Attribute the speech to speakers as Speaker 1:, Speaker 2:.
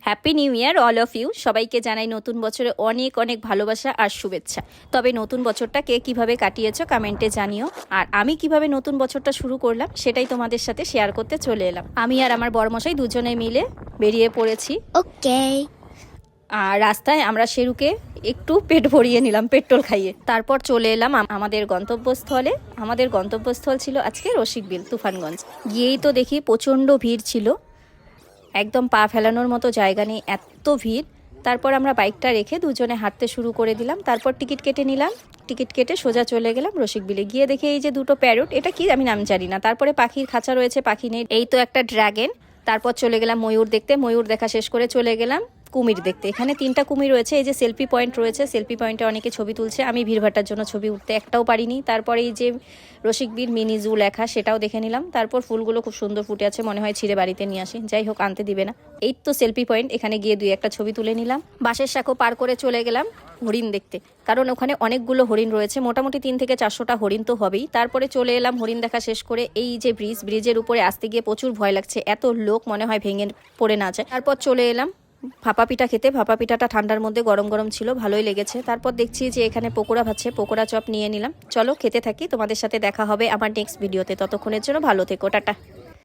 Speaker 1: Happy new year all of you. সবাইকে জানাই নতুন বছরে অনেক অনেক ভালোবাসা আর শুভেচ্ছা। তবে নতুন বছরটা কে কিভাবে কাটিয়েছো কমেন্টে জানিও। আর আমি কিভাবে নতুন বছরটা শুরু করলাম সেটাই তোমাদের সাথে শেয়ার করতে চলে এলাম। আমি আর আমার বরমশাই দুজনে মিলে বেরিয়ে পড়েছি।
Speaker 2: ওকে।
Speaker 1: আর রাস্তায় আমরা শেরুকে একটু পেট ভরিয়ে নিলাম পেট্রোল খাইয়ে। তারপর চলে এলাম আমাদের গন্তব্যস্থলে। আমাদের গন্তব্যস্থল ছিল আজকে রসিকবিল, তুফানগঞ্জ। গিয়েই তো দেখি প্রচণ্ড ভিড় ছিল, একদম পা ফেলানোর মতো জায়গা নেই, এত ভিড়। তারপর আমরা বাইকটা রেখে দুজনে হাঁটতে শুরু করে দিলাম। তারপর টিকিট কেটে নিলাম, টিকিট কেটে সোজা চলে গেলাম রসিকবিলে। গিয়ে দেখি এই যে দুটো প্যারট, এটা কি আমি নাম জানি না। তারপরে পাখির খাঁচা রয়েছে, পাখি নেই। এই তো একটা ড্রাগন। তারপর চলে গেলাম ময়ূর দেখতে। ময়ূর দেখা শেষ করে চলে গেলাম কুমির দেখতে। এখানে 3টা কুমির রয়েছে। এই যে সেলফি পয়েন্ট রয়েছে, সেলফি পয়েন্টে অনেকে ছবি তুলছে। আমি ভিড়ভাট্টার জন্য ছবি উঠতে একটাও পারিনি। তারপরে এই যে রসিকবিল মিনি জু লেখা, সেটাও দেখে নিলাম। তারপর ফুলগুলো খুব সুন্দর ফুটে আছে, মনে হয় ছিঁড়ে বাড়িতে নিয়ে আসি। যাই হোক, আনতে দিবে না। এই তো সেলফি পয়েন্ট, এখানে গিয়ে 2-1টা ছবি তুলে নিলাম। বাঁশের সাঁকো পার করে চলে গেলাম হরিণ দেখতে, কারণ ওখানে অনেকগুলো হরিণ রয়েছে, মোটামুটি 3 থেকে 400টা হরিণ তো হবেই। তারপরে চলে এলাম হরিণ দেখা শেষ করে এই যে ব্রিজের উপরে আসতে গিয়ে প্রচুর ভয় লাগছে, এত লোক, মনে হয় ভেঙে পড়ে না যায়। তারপর চলে এলাম ভাপা পিঠা খেতে। ভাপা পিঠাটা ঠান্ডার মধ্যে গরম গরম ছিল, ভালোই লেগেছে। তারপর দেখছি যে এখানে পকোড়া ভাজছে, পকোড়া চপ নিয়ে নিলাম। চলো খেতে থাকি, তোমাদের সাথে দেখা হবে আমার নেক্সট ভিডিওতে। ততক্ষণের জন্য ভালো থেকো, টাটা।